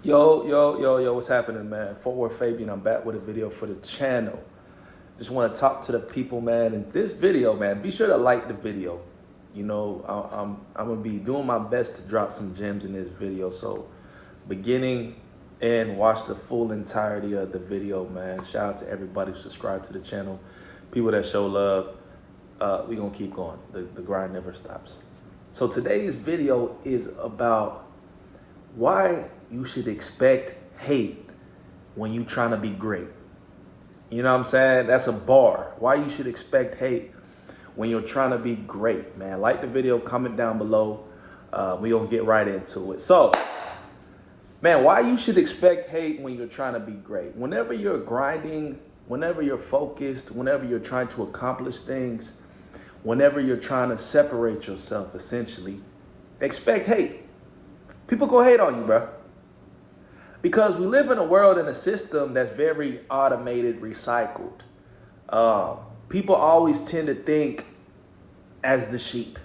Yo, what's happening, man? Forward Fabian, I'm back with a video for the channel. Just want to talk to the people, man. In this video, man, be sure to like the video. You know, I'm going to be doing my best to drop some gems in this video. So, beginning and watch the full entirety of the video, man. Shout out to everybody who subscribed to the channel. People that show love. We're going to keep going. The grind never stops. So, today's video is about why you should expect hate when you trying to be great. You know what I'm saying? That's a bar. Why you should expect hate when you're trying to be great, man. Like the video, comment down below. We gonna get right into it. So, man, why you should expect hate when you're trying to be great? Whenever you're grinding, whenever you're focused, whenever you're trying to accomplish things, whenever you're trying to separate yourself, essentially, expect hate. People go hate on you, bro. Because we live in a world and a system that's very automated, recycled. People always tend to think as the sheep.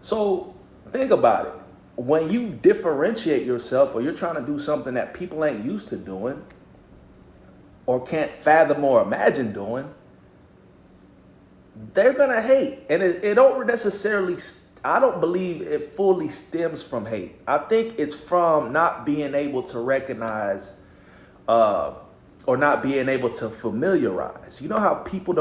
So think about it. When you differentiate yourself or you're trying to do something that people ain't used to doing or can't fathom or imagine doing, they're going to hate. And it don't necessarily I don't believe it fully stems from hate. I think it's from not being able to recognize or not being able to familiarize. You know how people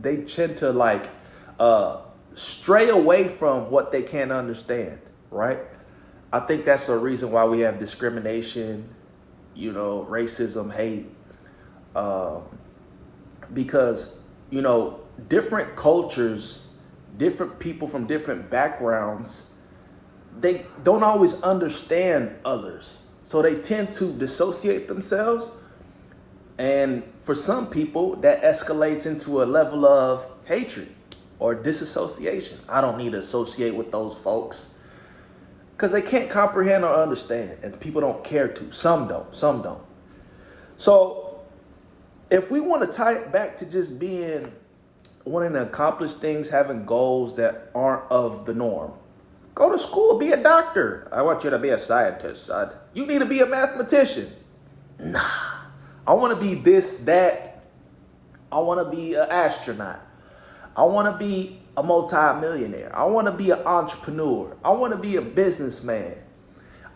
they tend to stray away from what they can't understand, right? I think that's the reason why we have discrimination, you know, racism, hate, because, you know, different cultures, different people from different backgrounds, they don't always understand others. So they tend to dissociate themselves. And for some people, that escalates into a level of hatred or disassociation. I don't need to associate with those folks because they can't comprehend or understand. And people don't care to. Some don't. So if we want to tie it back to just wanting to accomplish things, having goals that aren't of the norm. Go to school, be a doctor. I want you to be a scientist, son. You need to be a mathematician. Nah, I want to be this, that. I want to be an astronaut. I want to be a multi-millionaire. I want to be an entrepreneur. I want to be a businessman.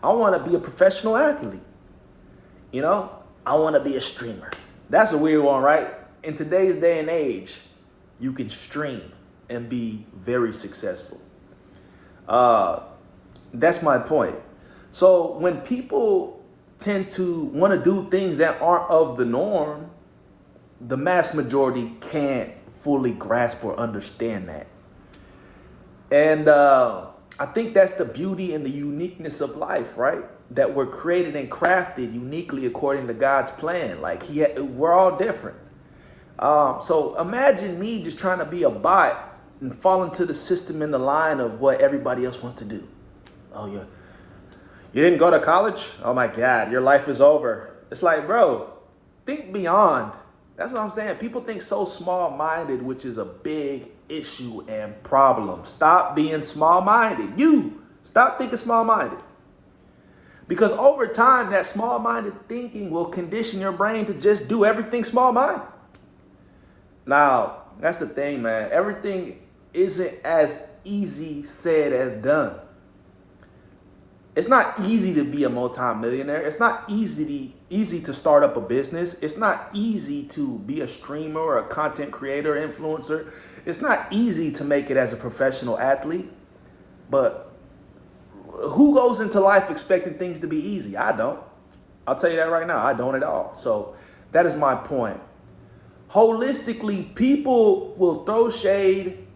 I want to be a professional athlete. You know, I want to be a streamer. That's a weird one, right? In today's day and age, you can stream and be very successful. That's my point. So when people tend to want to do things that aren't of the norm, the mass majority can't fully grasp or understand that. And I think that's the beauty and the uniqueness of life, right? That we're created and crafted uniquely according to God's plan. We're all different. So imagine me just trying to be a bot and fall into the system in the line of what everybody else wants to do. Oh, yeah. You didn't go to college? Oh, my God, your life is over. It's like, bro, think beyond. That's what I'm saying. People think so small-minded, which is a big issue and problem. Stop being small-minded. Stop thinking small-minded. Because over time, that small-minded thinking will condition your brain to just do everything small-minded. Now, that's the thing, man. Everything isn't as easy said as done. It's not easy to be a multimillionaire. It's not easy to start up a business. It's not easy to be a streamer or a content creator, influencer. It's not easy to make it as a professional athlete. But who goes into life expecting things to be easy? I don't. I'll tell you that right now. I don't at all. So that is my point. Holistically, people will throw shade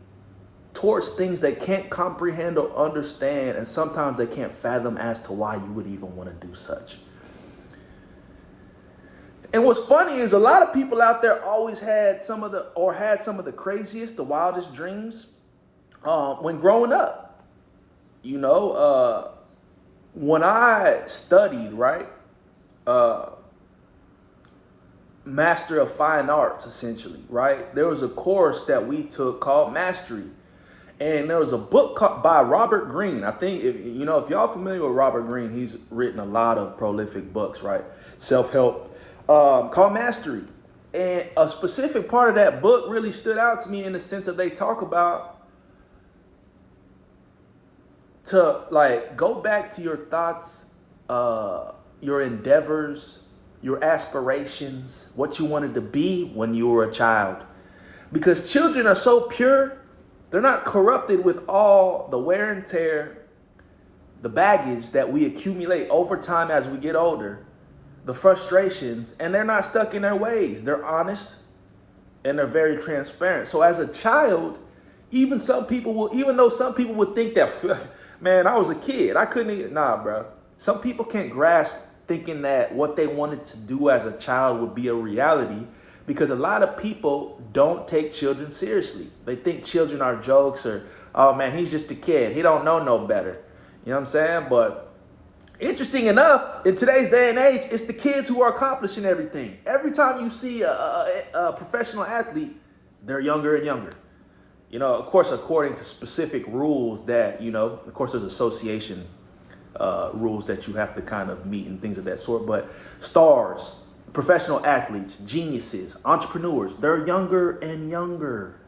towards things they can't comprehend or understand, and sometimes they can't fathom as to why you would even want to do such. And what's funny is a lot of people out there always had some of the craziest, the wildest dreams when growing up. You know, when I studied, right? Master of Fine Arts, essentially, right? There was a course that we took called Mastery. And there was a book by Robert Greene. I think, if y'all familiar with Robert Greene, he's written a lot of prolific books, right? Self-help, called Mastery. And a specific part of that book really stood out to me in the sense of they talk about to like go back to your thoughts, your endeavors, your aspirations, what you wanted to be when you were a child. Because children are so pure, they're not corrupted with all the wear and tear, the baggage that we accumulate over time as we get older, the frustrations, and they're not stuck in their ways. They're honest and they're very transparent. So as a child, even though some people would think that, man, I was a kid, I couldn't even, nah, bro. Some people can't grasp thinking that what they wanted to do as a child would be a reality, because a lot of people don't take children seriously. They think children are jokes, or, oh man, he's just a kid, he don't know no better. You know what I'm saying? But interesting enough, in today's day and age, it's the kids who are accomplishing everything. Every time you see a professional athlete, they're younger and younger. Of course, according to specific rules that, of course, there's association rules that you have to kind of meet and things of that sort. But stars, professional athletes, geniuses, entrepreneurs, they're younger and younger.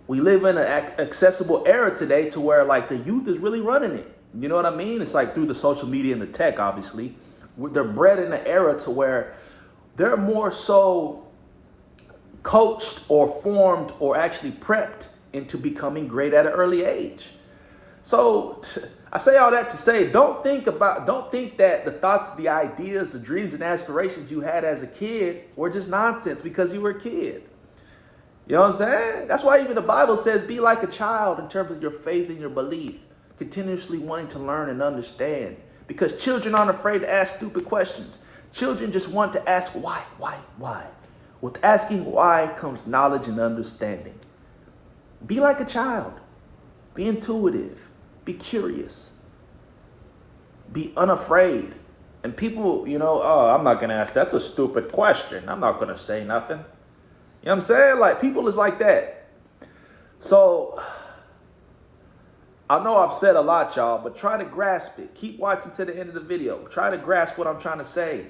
We live in an accessible era today to where like the youth is really running it. You know what I mean? It's like through the social media and the tech, obviously. They're bred in an era to where they're more so coached or formed or actually prepped into becoming great at an early age. So I say all that to say, don't think that the thoughts, the ideas, the dreams and aspirations you had as a kid were just nonsense because you were a kid. You know what I'm saying? That's why even the Bible says, be like a child in terms of your faith and your belief, continuously wanting to learn and understand, because children aren't afraid to ask stupid questions. Children just want to ask why. With asking why comes knowledge and understanding. Be like a child. Be intuitive. Be curious. Be unafraid. And people, oh, I'm not going to ask. That's a stupid question. I'm not going to say nothing. You know what I'm saying? Like, people is like that. So, I know I've said a lot, y'all, but try to grasp it. Keep watching to the end of the video. Try to grasp what I'm trying to say.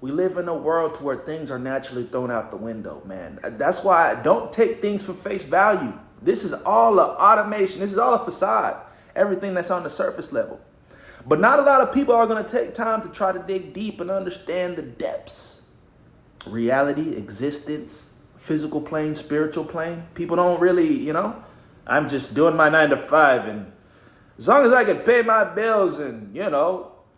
We live in a world to where things are naturally thrown out the window, man. That's why I don't take things for face value. This is all an automation. This is all a facade. Everything that's on the surface level. But not a lot of people are going to take time to try to dig deep and understand the depths. Reality, existence, physical plane, spiritual plane. People don't really, I'm just doing my 9 to 5. And as long as I can pay my bills and,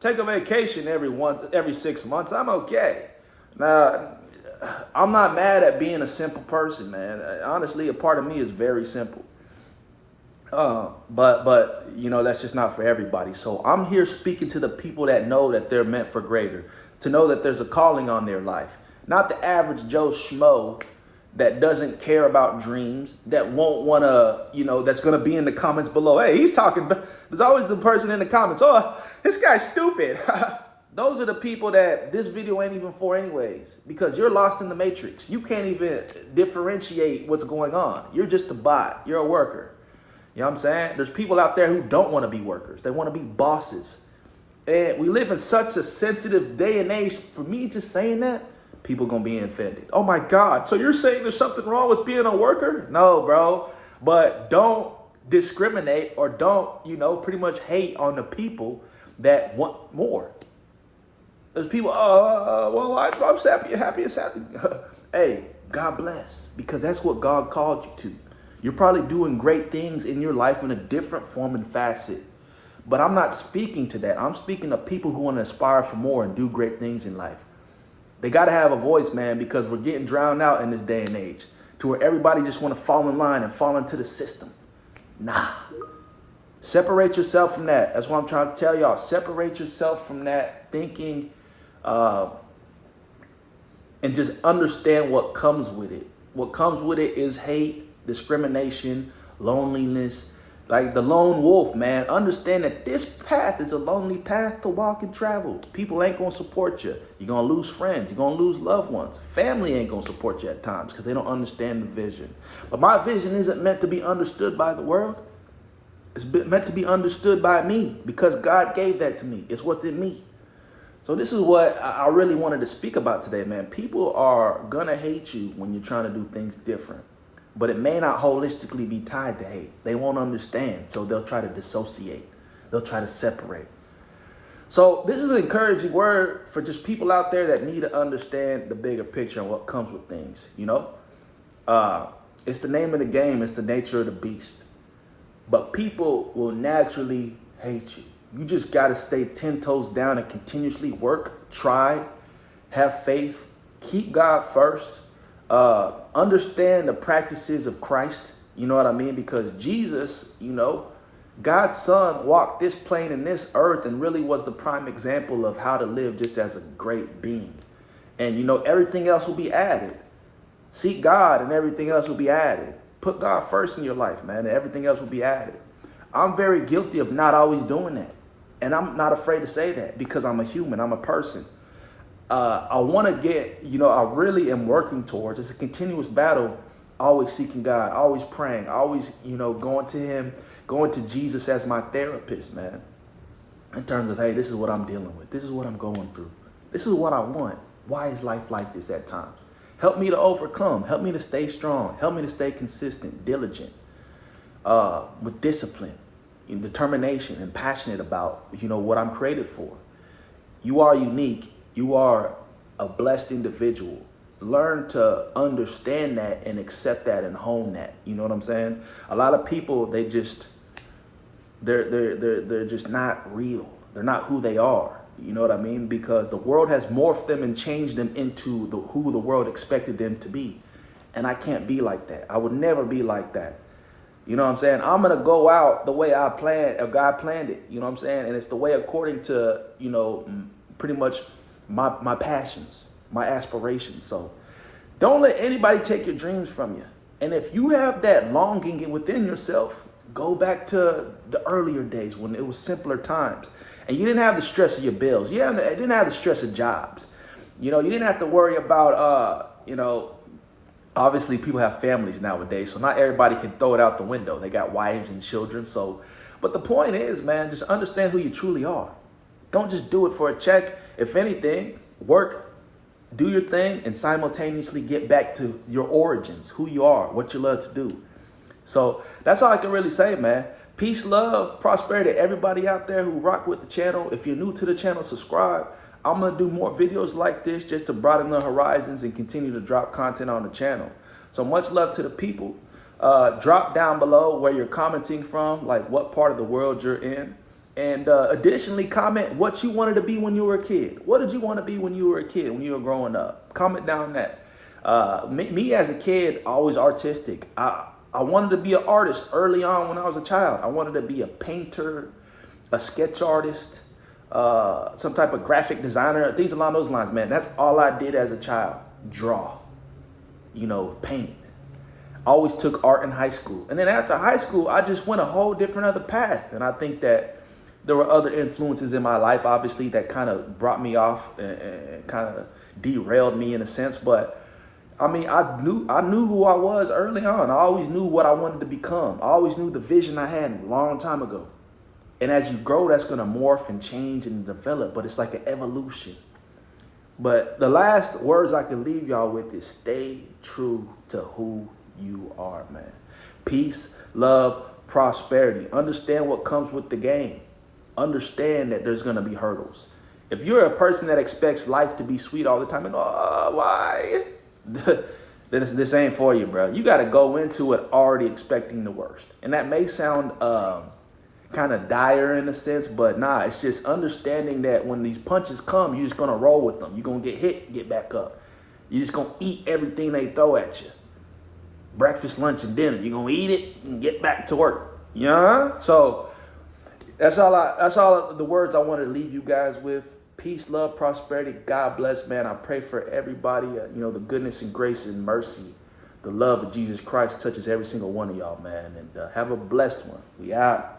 take a vacation every 6 months, I'm okay. Now, I'm not mad at being a simple person, man. Honestly, a part of me is very simple. But that's just not for everybody. So I'm here speaking to the people that know that they're meant for greater, to know that there's a calling on their life. Not the average Joe Schmo that doesn't care about dreams, that won't want to, that's going to be in the comments below. Hey, he's talking. There's always the person in the comments. Oh, this guy's stupid. Those are the people that this video ain't even for anyways, because you're lost in the matrix. You can't even differentiate what's going on. You're just a bot. You're a worker. You know what I'm saying? There's people out there who don't want to be workers. They want to be bosses. And we live in such a sensitive day and age. For me just saying that, people going to be offended. Oh my God. So you're saying there's something wrong with being a worker? No, bro. But don't discriminate or don't, pretty much hate on the people that want more. There's people, I'm happy. Hey, God bless. Because that's what God called you to. You're probably doing great things in your life in a different form and facet. But I'm not speaking to that. I'm speaking to people who want to aspire for more and do great things in life. They got to have a voice, man, because we're getting drowned out in this day and age to where everybody just want to fall in line and fall into the system. Nah. Separate yourself from that. That's what I'm trying to tell y'all. Separate yourself from that thinking and just understand what comes with it. What comes with it is hate, discrimination, loneliness, Like the lone wolf, man. Understand that this path is a lonely path to walk and travel. People ain't gonna support you. You're gonna lose friends. You're gonna lose loved ones. Family ain't gonna support you at times because they don't understand the vision. But my vision isn't meant to be understood by the world. It's meant to be understood by me because God gave that to me. It's what's in me. So this is what I really wanted to speak about today, man. People are gonna hate you when you're trying to do things different. But it may not holistically be tied to hate. They won't understand, so they'll try to dissociate. They'll try to separate. So this is an encouraging word for just people out there that need to understand the bigger picture and what comes with things, you know? It's the name of the game. It's the nature of the beast. But people will naturally hate you. You just got to stay 10 toes down and continuously work, try, have faith, keep God first. Understand the practices of Christ, you know what I mean? Because Jesus, you know, God's son walked this plane and this earth and really was the prime example of how to live just as a great being. And, you know, everything else will be added. Seek God and everything else will be added. Put God first in your life, man, and everything else will be added. I'm very guilty of not always doing that. And I'm not afraid to say that because I'm a human, I'm a person. I want to get, you know, I really am working towards, it's a continuous battle, always seeking God, always praying, always, you know, going to him, going to Jesus as my therapist, man. In terms of, hey, this is what I'm dealing with. This is what I'm going through. This is what I want. Why is life like this at times? Help me to overcome. Help me to stay strong. Help me to stay consistent, diligent, with discipline and determination and passionate about, you know, what I'm created for. You are unique. You are a blessed individual. Learn to understand that and accept that and hone that. You know what I'm saying? A lot of people, they're just not real. They're not who they are. You know what I mean? Because the world has morphed them and changed them into who the world expected them to be. And I can't be like that. I would never be like that. You know what I'm saying? I'm going to go out the way I planned, or God planned it. You know what I'm saying? And it's the way according to, you know, pretty much my passions, my aspirations. So don't let anybody take your dreams from you. And if you have that longing within yourself, go back to the earlier days when it was simpler times. And you didn't have the stress of your bills. You didn't have the stress of jobs. You know, you didn't have to worry about, you know, obviously people have families nowadays. So not everybody can throw it out the window. They got wives and children. So, but the point is, man, just understand who you truly are. Don't just do it for a check. If anything, work, do your thing, and simultaneously get back to your origins, who you are, what you love to do. So that's all I can really say, man. Peace, love, prosperity to everybody out there who rock with the channel. If you're new to the channel, subscribe. I'm going to do more videos like this just to broaden the horizons and continue to drop content on the channel. So much love to the people. Drop down below where you're commenting from, like what part of the world you're in. And additionally, comment what you wanted to be when you were a kid. What did you want to be when you were a kid, when you were growing up? Comment down that. Me as a kid, always artistic. I wanted to be an artist early on when I was a child. I wanted to be a painter, a sketch artist, some type of graphic designer, things along those lines, man. That's all I did as a child. Draw, you know, paint. I always took art in high school. And then after high school, I just went a whole different other path. And I think that there were other influences in my life, obviously, that kind of brought me off and kind of derailed me in a sense. But I mean, I knew who I was early on. I always knew what I wanted to become. I always knew the vision I had a long time ago. And as you grow, that's going to morph and change and develop. But it's like an evolution. But the last words I can leave y'all with is stay true to who you are, man. Peace, love, prosperity. Understand what comes with the game. Understand that there's going to be hurdles. If you're a person that expects life to be sweet all the time, and why? This ain't for you, bro. You got to go into it already expecting the worst. And that may sound kind of dire in a sense, but nah, it's just understanding that when these punches come, you're just going to roll with them. You're going to get hit, get back up. You're just going to eat everything they throw at you. Breakfast, lunch, and dinner. You're going to eat it and get back to work. You know? So that's all the words I wanted to leave you guys with. Peace, love, prosperity. God bless, man. I pray for everybody, you know, the goodness and grace and mercy, the love of Jesus Christ touches every single one of y'all, man. And have a blessed one. We out.